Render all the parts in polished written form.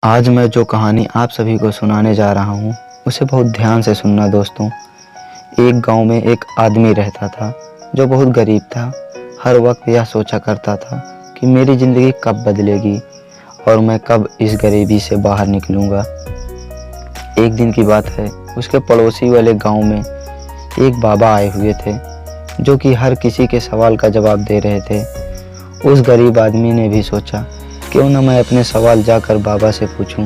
आज मैं जो कहानी आप सभी को सुनाने जा रहा हूँ उसे बहुत ध्यान से सुनना दोस्तों। एक गांव में एक आदमी रहता था जो बहुत गरीब था। हर वक्त यह सोचा करता था कि मेरी ज़िंदगी कब बदलेगी और मैं कब इस गरीबी से बाहर निकलूँगा। एक दिन की बात है, उसके पड़ोसी वाले गांव में एक बाबा आए हुए थे जो कि हर किसी के सवाल का जवाब दे रहे थे। उस गरीब आदमी ने भी सोचा क्यों न मैं अपने सवाल जाकर बाबा से पूछूं।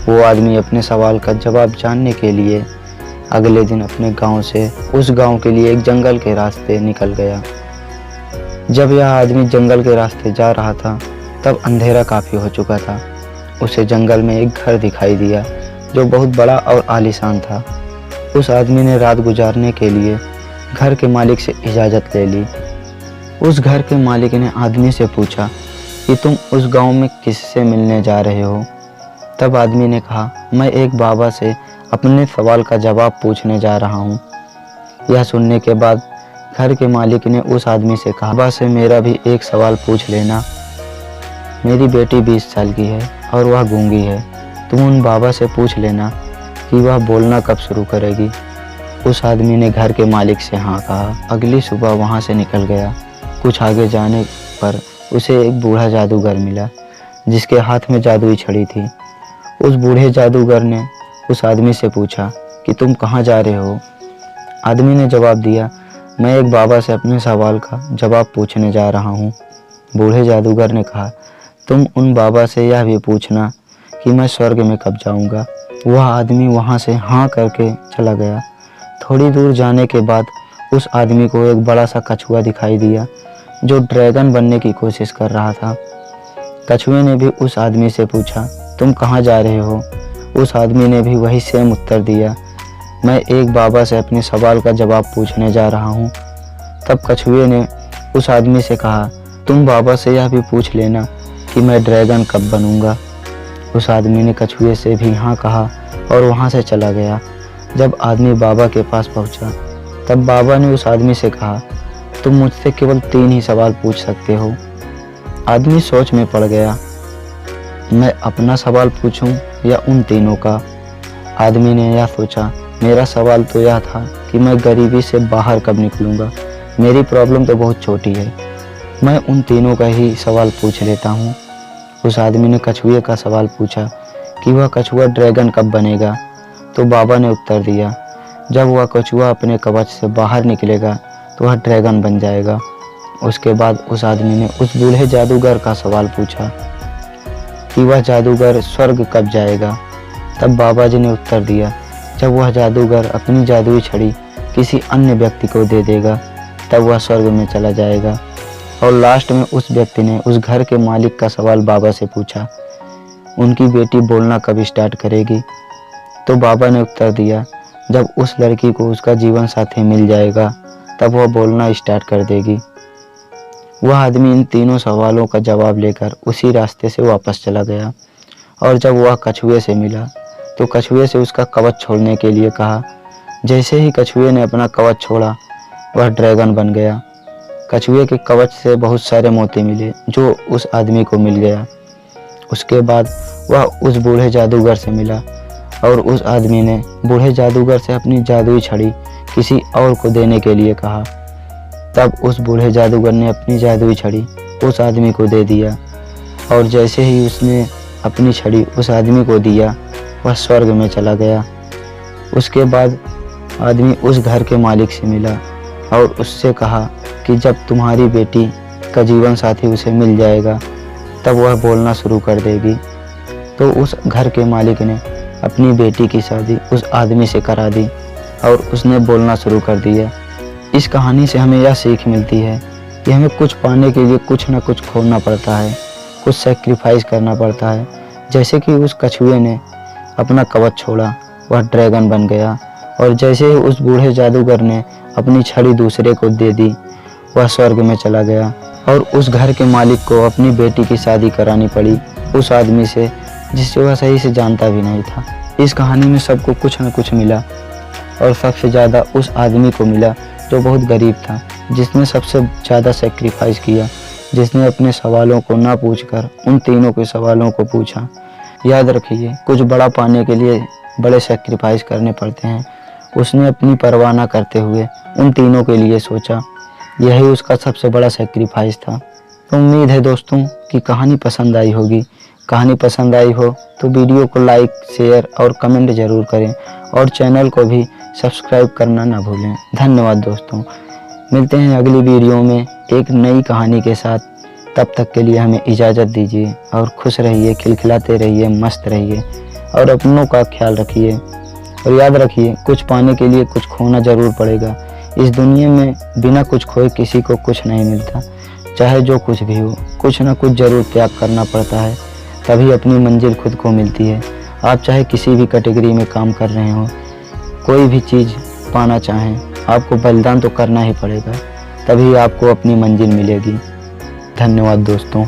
वो आदमी अपने सवाल का जवाब जानने के लिए अगले दिन अपने गांव से उस गांव के लिए एक जंगल के रास्ते निकल गया। जब यह आदमी जंगल के रास्ते जा रहा था तब अंधेरा काफ़ी हो चुका था। उसे जंगल में एक घर दिखाई दिया जो बहुत बड़ा और आलीशान था। उस आदमी ने रात गुजारने के लिए घर के मालिक से इजाज़त ले ली। उस घर के मालिक ने आदमी से पूछा कि तुम उस गांव में किससे मिलने जा रहे हो। तब आदमी ने कहा, मैं एक बाबा से अपने सवाल का जवाब पूछने जा रहा हूँ। यह सुनने के बाद घर के मालिक ने उस आदमी से कहा, बाबा से मेरा भी एक सवाल पूछ लेना। मेरी बेटी 20 साल की है और वह गूंगी है। तुम उन बाबा से पूछ लेना कि वह बोलना कब शुरू करेगी। उस आदमी ने घर के मालिक से हाँ कहा। अगली सुबह वहाँ से निकल गया। कुछ आगे जाने पर उसे एक बूढ़ा जादूगर मिला जिसके हाथ में जादुई छड़ी थी। उस बूढ़े जादूगर ने उस आदमी से पूछा कि तुम कहाँ जा रहे हो। आदमी ने जवाब दिया, मैं एक बाबा से अपने सवाल का जवाब पूछने जा रहा हूँ। बूढ़े जादूगर ने कहा, तुम उन बाबा से यह भी पूछना कि मैं स्वर्ग में कब जाऊँगा। वह आदमी वहाँ से हाँ करके चला गया। थोड़ी दूर जाने के बाद उस आदमी को एक बड़ा सा कछुआ दिखाई दिया जो ड्रैगन बनने की कोशिश कर रहा था। कछुए ने भी उस आदमी से पूछा, तुम कहाँ जा रहे हो। उस आदमी ने भी वही सेम उत्तर दिया, मैं एक बाबा से अपने सवाल का जवाब पूछने जा रहा हूँ। तब कछुए ने उस आदमी से कहा, तुम बाबा से यह भी पूछ लेना कि मैं ड्रैगन कब बनूंगा। उस आदमी ने कछुए से भी हाँ कहा और वहाँ से चला गया। जब आदमी बाबा के पास पहुँचा तब बाबा ने उस आदमी से कहा, तुम मुझसे केवल 3 ही सवाल पूछ सकते हो। आदमी सोच में पड़ गया, मैं अपना सवाल पूछूं या उन तीनों का। आदमी ने यह सोचा, मेरा सवाल तो यह था कि मैं गरीबी से बाहर कब निकलूंगा। मेरी प्रॉब्लम तो बहुत छोटी है, मैं उन तीनों का ही सवाल पूछ लेता हूँ। उस आदमी ने कछुए का सवाल पूछा कि वह कछुआ ड्रैगन कब बनेगा। तो बाबा ने उत्तर दिया, जब वह कछुआ अपने कवच से बाहर निकलेगा तो वह ड्रैगन बन जाएगा। उसके बाद उस आदमी ने उस बूढ़े जादूगर का सवाल पूछा कि वह जादूगर स्वर्ग कब जाएगा। तब बाबा जी ने उत्तर दिया, जब वह जादूगर अपनी जादुई छड़ी किसी अन्य व्यक्ति को दे देगा तब वह स्वर्ग में चला जाएगा। और लास्ट में उस व्यक्ति ने उस घर के मालिक का सवाल बाबा से पूछा, उनकी बेटी बोलना कब स्टार्ट करेगी। तो बाबा ने उत्तर दिया, जब उस लड़की को उसका जीवन साथी मिल जाएगा तब वह बोलना स्टार्ट कर देगी। वह आदमी इन तीनों सवालों का जवाब लेकर उसी रास्ते से वापस चला गया और जब वह कछुए से मिला तो कछुए से उसका कवच छोड़ने के लिए कहा। जैसे ही कछुए ने अपना कवच छोड़ा वह ड्रैगन बन गया। कछुए के कवच से बहुत सारे मोती मिले जो उस आदमी को मिल गया। उसके बाद वह उस बूढ़े जादूगर से मिला और उस आदमी ने बूढ़े जादूगर से अपनी जादुई छड़ी किसी और को देने के लिए कहा। तब उस बूढ़े जादूगर ने अपनी जादुई छड़ी उस आदमी को दे दिया और जैसे ही उसने अपनी छड़ी उस आदमी को दिया वह स्वर्ग में चला गया। उसके बाद आदमी उस घर के मालिक से मिला और उससे कहा कि जब तुम्हारी बेटी का जीवन साथी उसे मिल जाएगा तब वह बोलना शुरू कर देगी। तो उस घर के मालिक ने अपनी बेटी की शादी उस आदमी से करा दी और उसने बोलना शुरू कर दिया। इस कहानी से हमें यह सीख मिलती है कि हमें कुछ पाने के लिए कुछ ना कुछ खोना पड़ता है, कुछ सेक्रीफाइस करना पड़ता है। जैसे कि उस कछुए ने अपना कवच छोड़ा वह ड्रैगन बन गया और जैसे ही उस बूढ़े जादूगर ने अपनी छड़ी दूसरे को दे दी वह स्वर्ग में चला गया। और उस घर के मालिक को अपनी बेटी की शादी करानी पड़ी उस आदमी से जिससे वह सही से जानता भी नहीं था। इस कहानी में सबको कुछ न कुछ मिला और सबसे ज़्यादा उस आदमी को मिला जो बहुत गरीब था, जिसने सबसे ज़्यादा सेक्रीफाइस किया, जिसने अपने सवालों को ना पूछकर उन तीनों के सवालों को पूछा। याद रखिए, कुछ बड़ा पाने के लिए बड़े सेक्रीफाइस करने पड़ते हैं। उसने अपनी परवाह न करते हुए उन तीनों के लिए सोचा, यही उसका सबसे बड़ा सेक्रीफाइस था। तो उम्मीद है दोस्तों कि कहानी पसंद आई होगी। कहानी पसंद आई हो तो वीडियो को लाइक, शेयर और कमेंट ज़रूर करें और चैनल को भी सब्सक्राइब करना ना भूलें। धन्यवाद दोस्तों। मिलते हैं अगली वीडियो में एक नई कहानी के साथ। तब तक के लिए हमें इजाज़त दीजिए और खुश रहिए, खिलखिलाते रहिए, मस्त रहिए और अपनों का ख्याल रखिए। और याद रखिए, कुछ पाने के लिए कुछ खोना ज़रूर पड़ेगा। इस दुनिया में बिना कुछ खोए किसी को कुछ नहीं मिलता। चाहे जो कुछ भी हो, कुछ ना कुछ ज़रूर त्याग करना पड़ता है, तभी अपनी मंजिल खुद को मिलती है। आप चाहे किसी भी कैटेगरी में काम कर रहे हो, कोई भी चीज़ पाना चाहें, आपको बलिदान तो करना ही पड़ेगा, तभी आपको अपनी मंजिल मिलेगी। धन्यवाद दोस्तों।